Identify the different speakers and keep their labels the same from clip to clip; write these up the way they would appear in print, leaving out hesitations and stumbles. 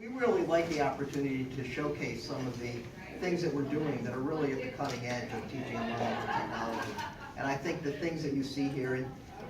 Speaker 1: we really like the opportunity to showcase some of the things that we're doing that are really at the cutting edge of teaching and learning with technology. And I think the things that you see here,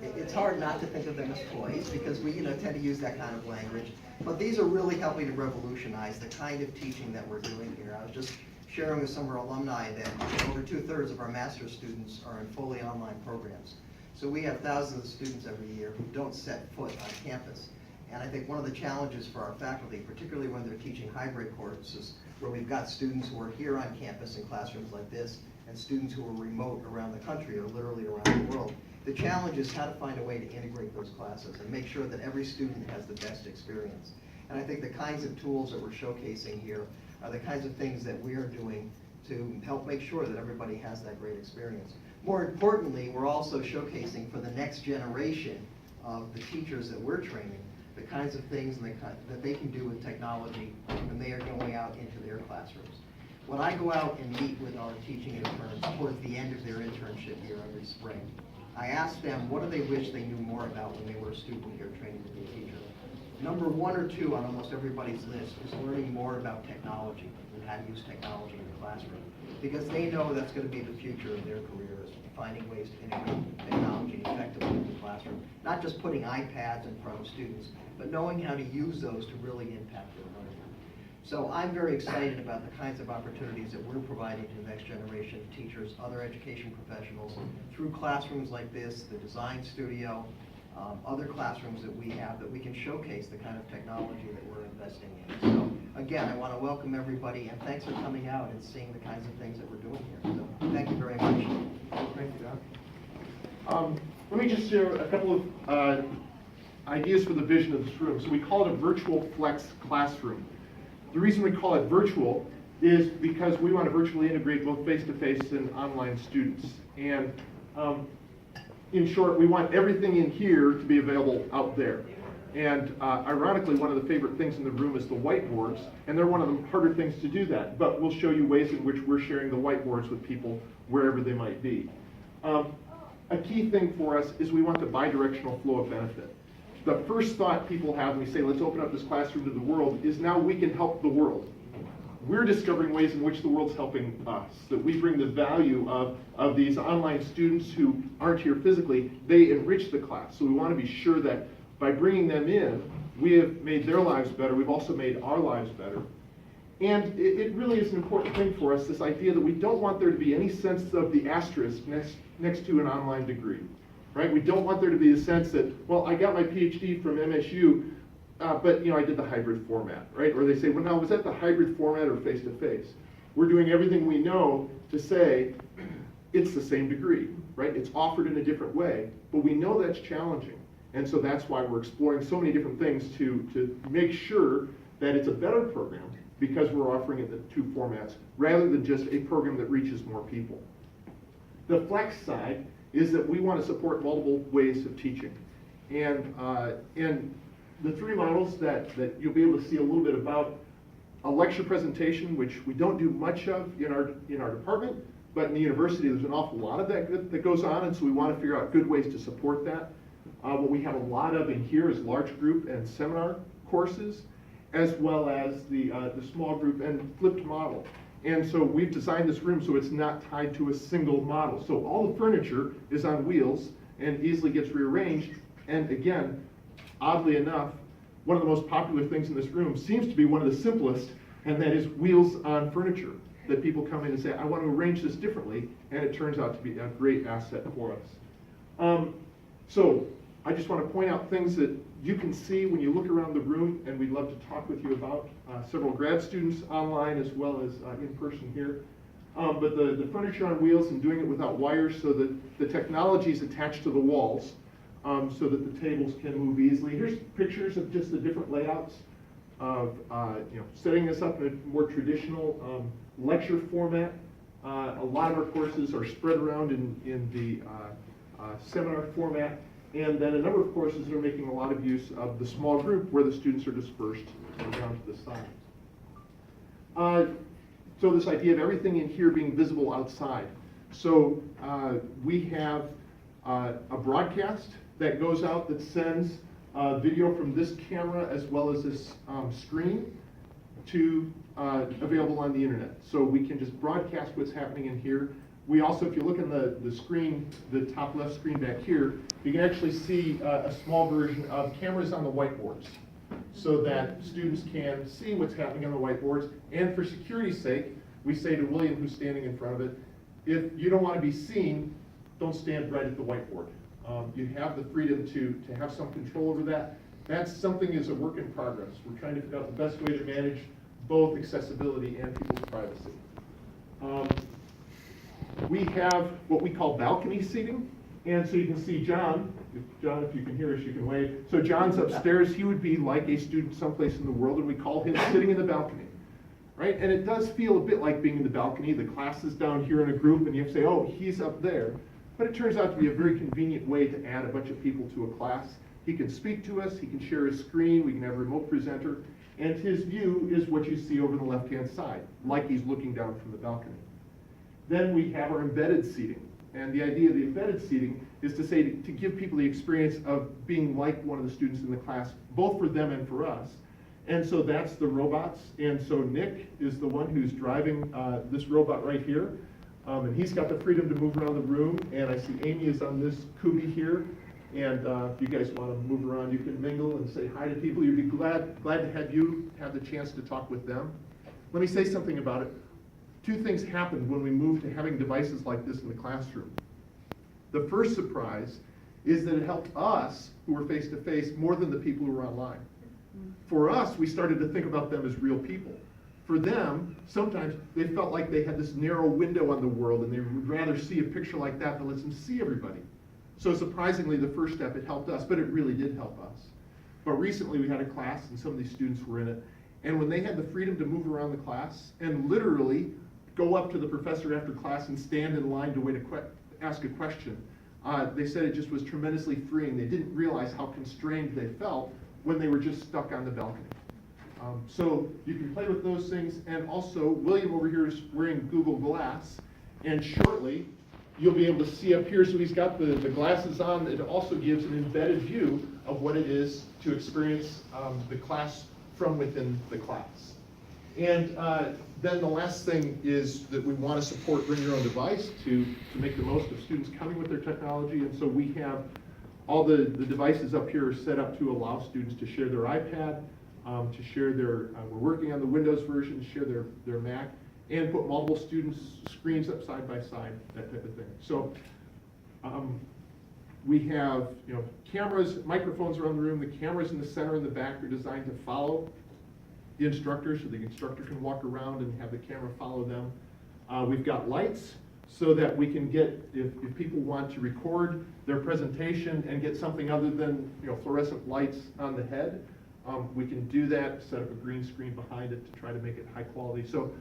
Speaker 1: it's hard not to think of them as toys because we tend to use that kind of language. But these are really helping to revolutionize the kind of teaching that we're doing here. I was just sharing with some of our alumni that over 2/3 of our master's students are in fully online programs. So we have thousands of students every year who don't set foot on campus. And I think one of the challenges for our faculty, particularly when they're teaching hybrid courses, where we've got students who are here on campus in classrooms like this, and students who are remote around the country or literally around the world, the challenge is how to find a way to integrate those classes and make sure that every student has the best experience. And I think the kinds of tools that we're showcasing here are the kinds of things that we are doing to help make sure that everybody has that great experience. More importantly, we're also showcasing for the next generation of the teachers that we're training the kinds of things that they can do with technology when they are going out into their classrooms. When I go out and meet with our teaching interns towards the end of their internship here every spring, I ask them what do they wish they knew more about when they were a student here training to be a teacher. Number 1 or 2 on almost everybody's list is learning more about technology and how to use technology in the classroom, because they know that's going to be the future of their careers, finding ways to integrate technology effectively in the classroom. Not just putting iPads in front of students, but knowing how to use those to really impact their learning. So I'm very excited about the kinds of opportunities that we're providing to the next generation of teachers, other education professionals, through classrooms like this, the design studio, other classrooms that we have that we can showcase the kind of technology that we're investing in. So again, I want to welcome everybody and thanks for coming out and seeing the kinds of things that we're doing here. So thank you very much.
Speaker 2: Thank you, Doc. Let me just share a couple of ideas for the vision of this room. So we call it a virtual flex classroom. The reason we call it virtual is because we want to virtually integrate both face-to-face and online students. And in short, we want everything in here to be available out there. And ironically, one of the favorite things in the room is the whiteboards, and they're one of the harder things to do that. But we'll show you ways in which we're sharing the whiteboards with people wherever they might be. A key thing for us is we want the bidirectional flow of benefit. The first thought people have when we say, let's open up this classroom to the world, is now we can help the world. We're discovering ways in which the world's helping us, that we bring the value of these online students who aren't here physically, they enrich the class. So we want to be sure that by bringing them in, we have made their lives better, we've also made our lives better. And it really is an important thing for us, this idea that we don't want there to be any sense of the asterisk next to an online degree, right? We don't want there to be a sense that, well, I got my PhD from MSU, but I did the hybrid format, right? Or they say, well, now was that the hybrid format or face-to-face? We're doing everything we know to say it's the same degree, right? It's offered in a different way, but we know that's challenging. And so that's why we're exploring so many different things to make sure that it's a better program because we're offering it in the 2 formats rather than just a program that reaches more people. The flex side is that we want to support multiple ways of teaching. And the 3 models that you'll be able to see a little bit about: a lecture presentation, which we don't do much of in our department, but in the university there's an awful lot of that goes on, and so we want to figure out good ways to support that. What we have a lot of in here is large group and seminar courses, as well as the small group and flipped model. And so we've designed this room so it's not tied to a single model. So all the furniture is on wheels and easily gets rearranged. And again, oddly enough, one of the most popular things in this room seems to be one of the simplest, and that is wheels on furniture. That people come in and say, I want to arrange this differently, and it turns out to be a great asset for us. So I just want to point out things that you can see when you look around the room, and we'd love to talk with you about. Several grad students online as well as in person here. But the furniture on wheels and doing it without wires so that the technology is attached to the walls so that the tables can move easily. Here's pictures of just the different layouts of setting this up in a more traditional lecture format. A lot of our courses are spread around in the seminar format. And then a number of courses that are making a lot of use of the small group where the students are dispersed down to the side. So this idea of everything in here being visible outside. So we have a broadcast that goes out that sends video from this camera as well as this screen to available on the internet. So we can just broadcast what's happening in here. We also, if you look in the screen, the top left screen back here, you can actually see a small version of cameras on the whiteboards so that students can see what's happening on the whiteboards. And for security's sake, we say to William, who's standing in front of it, if you don't want to be seen, don't stand right at the whiteboard. You have the freedom to have some control over that. That's something is a work in progress. We're trying to figure out the best way to manage both accessibility and people's privacy. We have what we call balcony seating. And so you can see John, if you can hear us, you can wave. So John's upstairs. He would be like a student someplace in the world, and we call him sitting in the balcony, right? And it does feel a bit like being in the balcony. The class is down here in a group, and you have to say, oh, he's up there. But it turns out to be a very convenient way to add a bunch of people to a class. He can speak to us, he can share his screen, we can have a remote presenter, and his view is what you see over the left-hand side, like he's looking down from the balcony. Then we have our embedded seating. And the idea of the embedded seating is to say, to give people the experience of being like one of the students in the class, both for them and for us. And so that's the robots. And so Nick is the one who's driving this robot right here. And he's got the freedom to move around the room. And I see Amy is on this Kubi here. And if you guys want to move around, you can mingle and say hi to people. You'd be glad to have you have the chance to talk with them. Let me say something about it. Two things happened when we moved to having devices like this in the classroom. The first surprise is that it helped us, who were face-to-face, more than the people who were online. For us, we started to think about them as real people. For them, sometimes they felt like they had this narrow window on the world, and they would rather see a picture like that that lets them see everybody. So surprisingly, the first step, it helped us, but it really did help us. But recently, we had a class, and some of these students were in it, and when they had the freedom to move around the class and literally go up to the professor after class and stand in line to wait ask a question, they said it just was tremendously freeing. They didn't realize how constrained they felt when they were just stuck on the balcony. So you can play with those things, and also William over here is wearing Google Glass, and shortly you'll be able to see up here, so he's got the glasses on. It also gives an embedded view of what it is to experience the class from within the class. And then the last thing is that we want to support bring your own device to make the most of students coming with their technology. And so we have all the devices up here are set up to allow students to share their iPad, to share their, we're working on the Windows version, share their Mac, and put multiple students' screens up side by side, that type of thing. So we have cameras, microphones around the room. The cameras in the center and the back are designed to follow the instructor, so the instructor can walk around and have the camera follow them. We've got lights so that we can get, if people want to record their presentation and get something other than fluorescent lights on the head, we can do that, set up a green screen behind it to try to make it high quality. So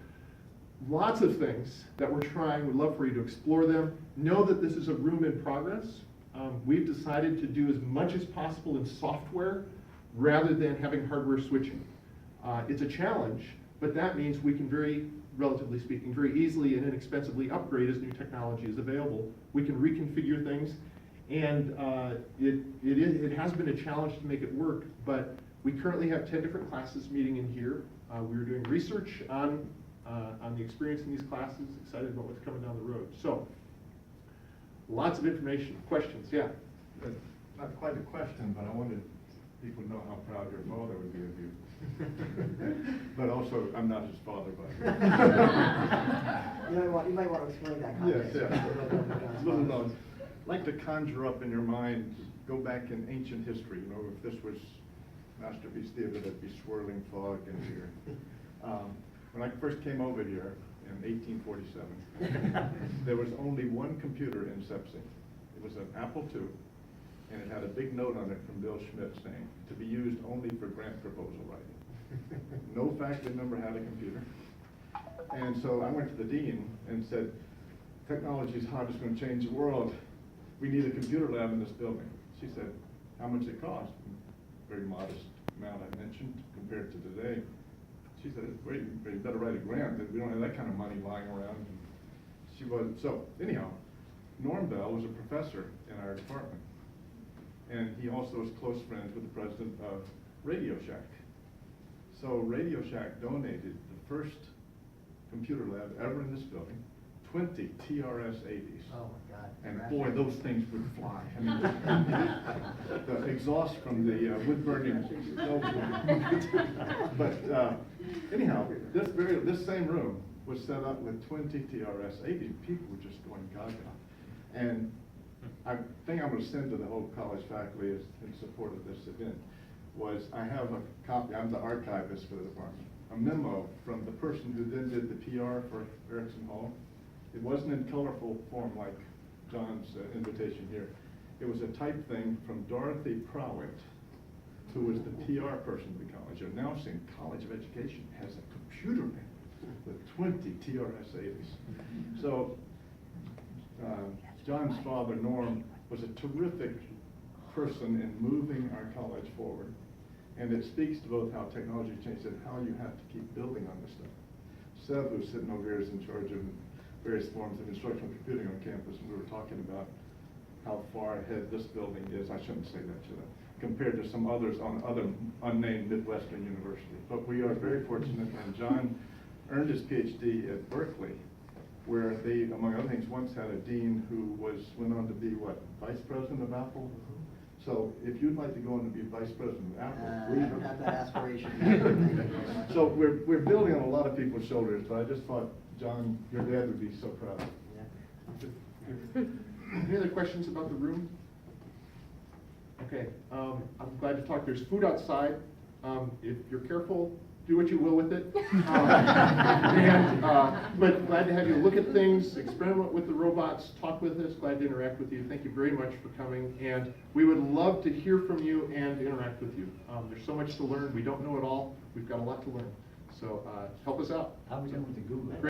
Speaker 2: lots of things that we're trying. We'd love for you to explore them. Know that this is a room in progress. We've decided to do as much as possible in software rather than having hardware switching. It's a challenge, but that means we can relatively speaking, very easily and inexpensively upgrade as new technology is available. We can reconfigure things, and it has been a challenge to make it work, but we currently have 10 different classes meeting in here. We were doing research on the experience in these classes, excited about what's coming down the road. So, lots of information. Questions? Yeah?
Speaker 3: Not quite a question, but I wanted people to know how proud your father would be of you. But also, I'm not his father, but.
Speaker 1: You might want to explain that context.
Speaker 3: Yes, yeah. Little known. Like to conjure up in your mind, go back in ancient history, if this was Masterpiece Theater, there'd be swirling fog in here. When I first came over here in 1847, there was only one computer in Sepsi. It was an Apple II, and it had a big note on it from Bill Schmidt saying, to be used only for grant proposal writing. No faculty member had a computer. And so I went to the dean and said, technology's hard, it's going to change the world. We need a computer lab in this building. She said, how much it cost? Very modest amount I mentioned compared to today. She said, wait, you better write a grant. We don't have that kind of money lying around. She was, so anyhow, Norm Bell was a professor in our department. And he also was close friends with the president of Radio Shack. So Radio Shack donated the first computer lab ever in this building, 20 TRS-80s.
Speaker 1: Oh, my God.
Speaker 3: And boy, those things would fly. I mean, the exhaust from the wood burning stove. But anyhow, this same room was set up with 20 TRS-80. People were just going gaga. And I think I'm going to send to the whole college faculty in support of this event was I have a copy. I'm the archivist for the department. A memo from the person who then did the PR for Erickson Hall. It wasn't in colorful form like John's invitation here. It was a typed thing from Dorothy Prowitt, who was the PR person of the college, announcing College of Education has a computer lab with 20 TRS-80s. So John's father, Norm, was a terrific person in moving our college forward. And it speaks to both how technology changed and how you have to keep building on this stuff. Seth, who's sitting over here, is in charge of various forms of instructional computing on campus, and we were talking about how far ahead this building is. I shouldn't say that, should I? Compared to some others on other unnamed Midwestern universities. But we are very fortunate, and John earned his PhD at Berkeley, where they, among other things, once had a dean who went on to be, what, vice president of Apple? So if you'd like to go on to be vice president of Apple,
Speaker 1: I don't have that aspiration.
Speaker 3: So we're building on a lot of people's shoulders, but I just thought, John, your dad would be so proud.
Speaker 1: Yeah.
Speaker 2: Any other questions about the room? Okay, I'm glad to talk. There's food outside. If you're careful, do what you will with it. But glad to have you look at things, experiment with the robots, talk with us. Glad to interact with you. Thank you very much for coming. And we would love to hear from you and interact with you. There's so much to learn. We don't know it all. We've got a lot to learn. So help us out.
Speaker 4: How are we doing with the Google?